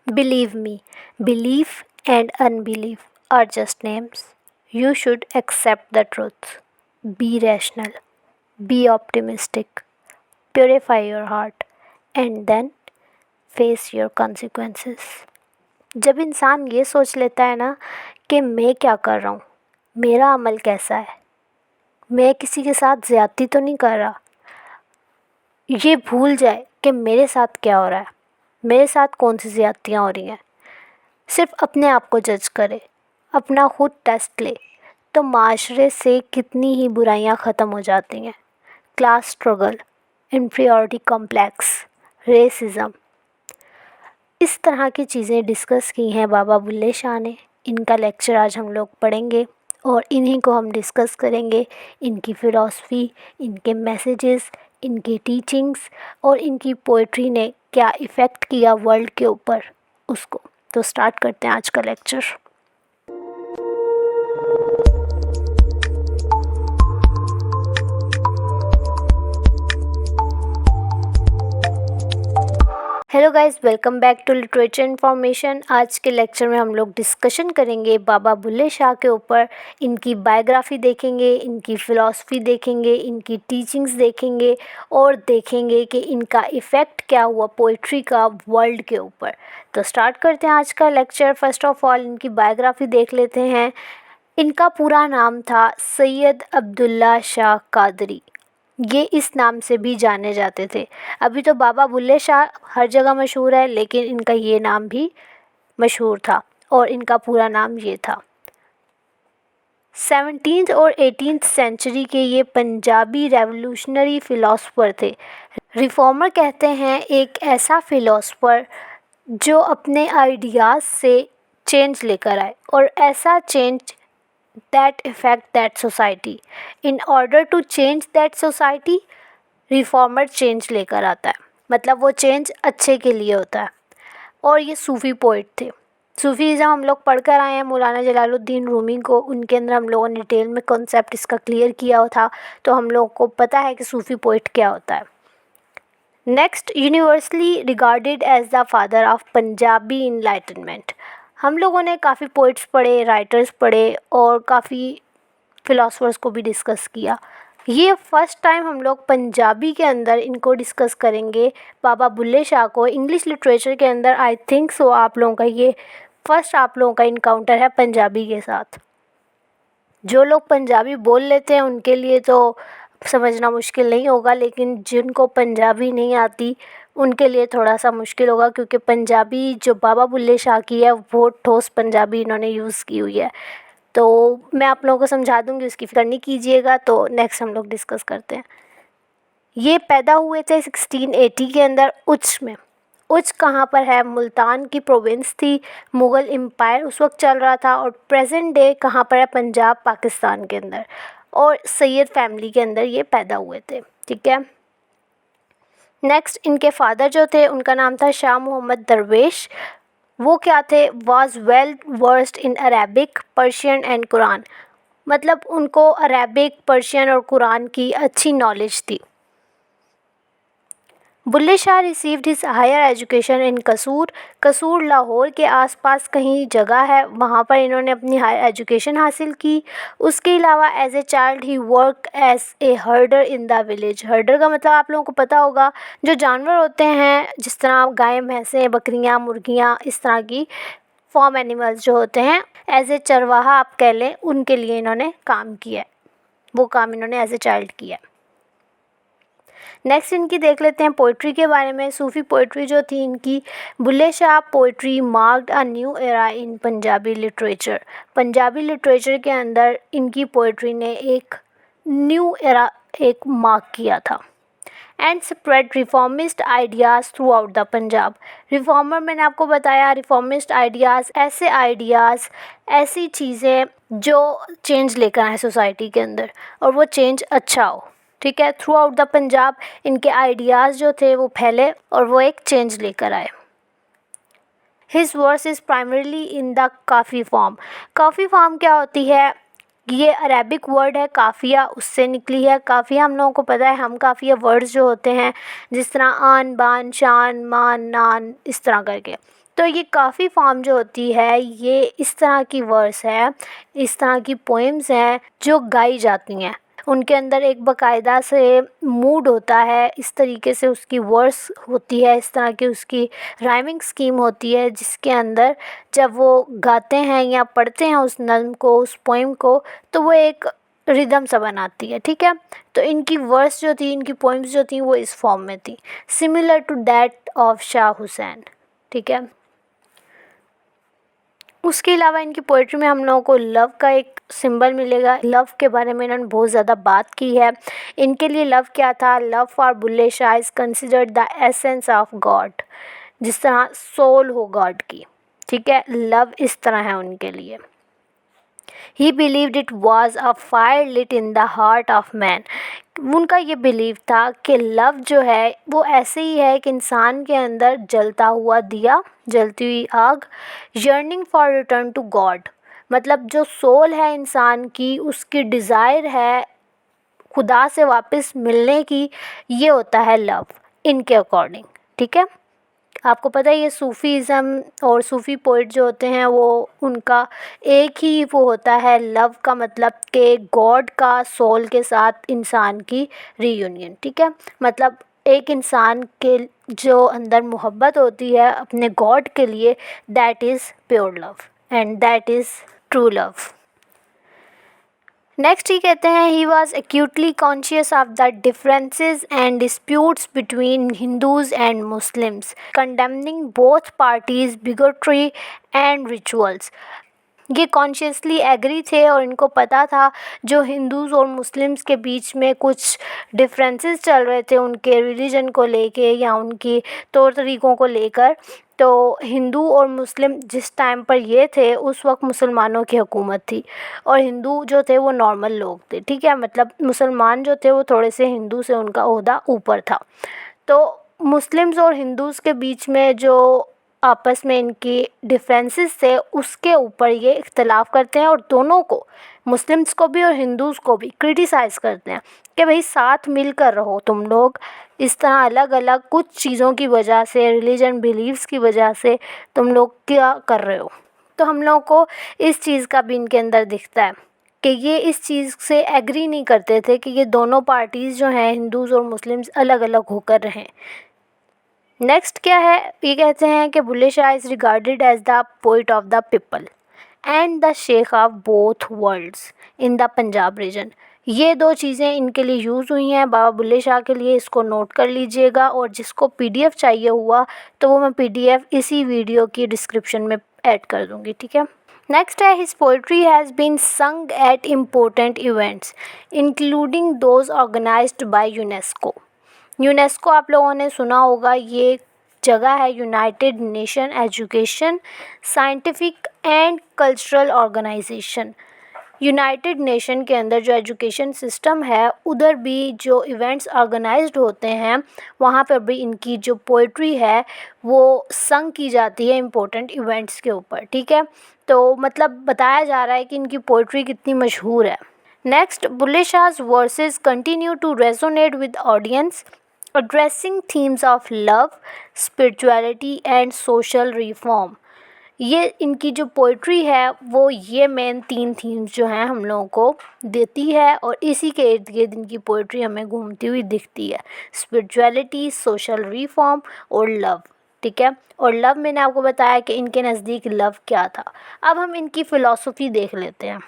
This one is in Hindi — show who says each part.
Speaker 1: Believe me, belief and unbelief are just names. You should accept the truth. Be rational, be optimistic, purify your heart, and then face your consequences. जब इंसान ये सोच लेता है ना कि मैं क्या कर रहा हूँ, मेरा अमल कैसा है, मैं किसी के साथ ज़्यादती तो नहीं कर रहा, ये भूल जाए कि मेरे साथ क्या हो रहा है, मेरे साथ कौन सी ज़्यादतियाँ हो रही हैं, सिर्फ अपने आप को जज करे, अपना खुद टेस्ट ले, तो माशरे से कितनी ही बुराइयां ख़त्म हो जाती हैं। Class struggle, inferiority complex, racism, इस तरह की चीज़ें डिस्कस की हैं बाबा बुल्ले शाह ने। इनका लेक्चर आज हम लोग पढ़ेंगे और इन्हीं को हम डिस्कस करेंगे, इनकी फ़िलॉसफ़ी, इनके मैसेजेस, इनकी टीचिंग्स और इनकी पोइट्री ने क्या इफ़ेक्ट किया वर्ल्ड के ऊपर उसको। तो स्टार्ट करते हैं आज का lecture. Hello guys, welcome back to literature information. आज के लेक्चर में हम लोग डिस्कशन करेंगे बाबा बुल्ले शाह के ऊपर। इनकी बायोग्राफ़ी देखेंगे, इनकी फ़िलॉसफ़ी देखेंगे, इनकी टीचिंग्स देखेंगे और देखेंगे कि इनका इफ़ेक्ट क्या हुआ पोइट्री का वर्ल्ड के ऊपर। तो स्टार्ट करते हैं आज का लेक्चर। फ़र्स्ट ऑफ़ ऑल इनकी बायोग्राफ़ी देख लेते हैं। इनका पूरा नाम था सैयद अब्दुल्ला शाह कादरी। ये इस नाम से भी जाने जाते थे। अभी तो बाबा बुल्ले शाह हर जगह मशहूर है, लेकिन इनका ये नाम भी मशहूर था और इनका पूरा नाम ये था। 17th और 18th सेंचुरी के ये पंजाबी रेवोल्यूशनरी फ़िलासफ़र थे। रिफॉर्मर कहते हैं एक ऐसा फ़िलासफ़र जो अपने आइडियाज़ से चेंज लेकर आए और ऐसा change that affect that society. In order to change that society, reformer change लेकर आता है, मतलब वो चेंज अच्छे के लिए होता है। और ये सूफ़ी पोइट थे। सूफ़ीज़म हम लोग पढ़ कर आए हैं मौलाना जलालुद्दीन रूमी को, उनके अंदर हम लोगों ने डिटेल में कॉन्सेप्ट इसका क्लियर किया था, तो हम लोग को पता है कि सूफ़ी पोइट क्या होता है। Next, universally regarded as the father of Punjabi enlightenment. हम लोगों ने काफ़ी पोइट्स पढ़े, राइटर्स पढ़े और काफ़ी फ़िलासफ़र्स को भी डिस्कस किया। ये फ़र्स्ट टाइम हम लोग पंजाबी के अंदर इनको डिस्कस करेंगे, बाबा बुल्ले शाह को। इंग्लिश लिटरेचर के अंदर आई थिंक सो आप लोगों का ये फ़र्स्ट आप लोगों का इनकाउंटर है पंजाबी के साथ। जो लोग पंजाबी बोल लेते हैं उनके लिए तो समझना मुश्किल नहीं होगा, लेकिन जिनको पंजाबी नहीं आती उनके लिए थोड़ा सा मुश्किल होगा, क्योंकि पंजाबी जो बाबा बुल्ले शाह की है वो ठोस पंजाबी इन्होंने यूज़ की हुई है। तो मैं आप लोगों को समझा दूँगी, उसकी फ़िक्र नहीं कीजिएगा। तो नेक्स्ट हम लोग डिस्कस करते हैं। ये पैदा हुए थे 1680 के अंदर उच्च में। उच्च कहाँ पर है? मुल्तान की प्रोविंस थी, मुग़ल एम्पायर उस वक्त चल रहा था। और प्रेजेंट डे कहाँ पर है? पंजाब, पाकिस्तान के अंदर। और सैयद फैमिली के अंदर ये पैदा हुए थे, ठीक है। नेक्स्ट, इनके फादर जो थे उनका नाम था शाह मोहम्मद दरवेश। वो क्या थे? Was well versed in Arabic, Persian and Quran. मतलब उनको अरेबिक, पर्शियन और कुरान की अच्छी नॉलेज थी। Bulle Shah received his higher education in Kasur. Kasur Lahore के आसपास कहीं जगह है, वहाँ पर इन्होंने अपनी हायर एजुकेशन हासिल की। उसके अलावा as a child he work as a herder in the village. Herder का मतलब आप लोगों को पता होगा, जो जानवर होते हैं, जिस तरह गाय, भैंसें, बकरियाँ, मुर्गियाँ, इस तरह की फार्म एनिमल्स जो होते हैं, एज ए चरवाहा आप कह लें, उनके लिए इन्होंने काम किया है। वो काम इन्होंने एज ए चाइल्ड किया। नेक्स्ट इनकी देख लेते हैं पोइट्री के बारे में। सूफ़ी पोइट्री जो थी इनकी, Bulle Shah poetry marked a new era in Punjabi literature. Punjabi literature के अंदर इनकी पोइट्री ने एक न्यू एरा एक मार्क किया था। And spread reformist ideas through out the Punjab. Reformer मैंने आपको बताया, रिफॉर्मिस्ट आइडियाज़, ऐसे आइडियाज़, ऐसी चीज़ें जो चेंज लेकर आए सोसाइटी के अंदर और वो चेंज अच्छा हो, ठीक है। थ्रू आउट द पंजाब इनके आइडियाज़ जो थे वो फैले और वो एक चेंज लेकर आए। His verse is primarily in the kafi form. Kafi form क्या होती है? ये अरेबिक वर्ड है, काफ़िया उससे निकली है। काफ़िया हम लोगों को पता है, हम काफ़िया वर्ड्स जो होते हैं जिस तरह आन, बान, शान, मान, नान, इस तरह करके, तो ये काफ़ी फॉर्म जो होती है, ये इस तरह की वर्स है, इस तरह की पोएम्स हैं जो गाई जाती हैं। उनके अंदर एक बाकायदा से मूड होता है, इस तरीके से उसकी वर्स होती है, इस तरह की उसकी राइमिंग स्कीम होती है, जिसके अंदर जब वो गाते हैं या पढ़ते हैं उस नज़्म को, उस पोएम को, तो वो एक रिदम सा बनाती है। ठीक है, तो इनकी वर्स जो थी, इनकी पोएम्स जो थी, वो इस फॉर्म में थी, similar to that of Shah Hussain. ठीक है, उसके अलावा इनकी पोइट्री में हम लोगों को लव का एक सिंबल मिलेगा। लव के बारे में इन्होंने बहुत ज़्यादा बात की है। इनके लिए लव क्या था? Love for Bulle Shah is considered the essence of God, जिस तरह सोल हो गॉड की। ठीक है, लव इस तरह है उनके लिए। He believed it was a fire lit in the heart of man. उनका ये बिलीव था कि लव जो है वो ऐसे ही है कि इंसान के अंदर जलता हुआ दिया, जलती हुई आग, yearning for return to God. मतलब जो सोल है इंसान की, उसकी डिज़ायर है खुदा से वापस मिलने की, ये होता है लव इनके अकॉर्डिंग। ठीक है, आपको पता है ये सूफ़ीज़म और सूफ़ी पोइट जो होते हैं, वो उनका एक ही वो होता है लव का मतलब कि गॉड का सोल के साथ इंसान की रीयूनियन। ठीक है, मतलब एक इंसान के जो अंदर मोहब्बत होती है अपने गॉड के लिए, that is pure love and that is true love. Next he कहते हैं, he was actually conscious of the differences and disputes between Hindus and Muslims, condemning both parties bigotry and rituals. ये कॉन्शियसली एग्री थे और इनको पता था जो हिंदूज़ और मुस्लिम्स के बीच में कुछ डिफरेंसेस चल रहे थे उनके रिलीजन को लेके या उनकी तौर तरीक़ों को लेकर। तो हिंदू और मुस्लिम जिस टाइम पर ये थे, उस वक्त मुसलमानों की हुकूमत थी और हिंदू जो थे वो नॉर्मल लोग थे। ठीक है, मतलब मुसलमान जो थे वो थोड़े से हिंदू से उनका ओहदा ऊपर था। तो मुस्लिम्स और हिंदूज़ के बीच में जो आपस में इनकी डिफरेंसेस थे, उसके ऊपर ये इख्तलाफ करते हैं और दोनों को, मुस्लिम्स को भी और हिंदूज़ को भी क्रिटिसाइज़ करते हैं कि भाई साथ मिलकर रहो तुम लोग, इस तरह अलग अलग कुछ चीज़ों की वजह से, रिलीजन बिलीव्स की वजह से तुम लोग क्या कर रहे हो। तो हम लोग को इस चीज़ का भी इनके अंदर दिखता है कि ये इस चीज़ से एग्री नहीं करते थे कि ये दोनों पार्टीज़ जो हैं, हिंदूज़ और मुस्लिम्स, अलग अलग होकर रहें। नेक्स्ट क्या है, ये कहते हैं कि Bulle Shah is regarded as the poet of the people and the sheikh of both worlds in the Punjab region. ये दो चीज़ें इनके लिए यूज़ हुई हैं बाबा बुल्ले शाह के लिए, इसको नोट कर लीजिएगा। और जिसको पीडीएफ चाहिए हुआ तो वो मैं पीडीएफ इसी वीडियो की डिस्क्रिप्शन में ऐड कर दूँगी। ठीक है, नेक्स्ट है, his poetry has been sung at important events including those organized by UNESCO. UNESCO आप लोगों ने सुना होगा, ये जगह है United Nation education, scientific and cultural organization. United Nation के अंदर जो एजुकेशन सिस्टम है, उधर भी जो इवेंट्स ऑर्गेनाइज्ड होते हैं, वहाँ पर भी इनकी जो पोइट्री है वो संग की जाती है इम्पोर्टेंट इवेंट्स के ऊपर। ठीक है, तो मतलब बताया जा रहा है कि इनकी पोइट्री कितनी मशहूर है। Next, Bulleh Shah's verses continue to resonate with audience, addressing themes of love, spirituality and social reform। ये इनकी जो पोइट्री है वो ये मेन 3 थीम्स जो हैं हम लोगों को देती है और इसी के इर्द गिर्द इनकी पोइट्री हमें घूमती हुई दिखती है, स्पिरिचुअलिटी, सोशल रिफॉर्म और लव। ठीक है, और लव मैंने आपको बताया कि इनके नज़दीक लव क्या था। अब हम इनकी फ़िलॉसफी देख लेते हैं।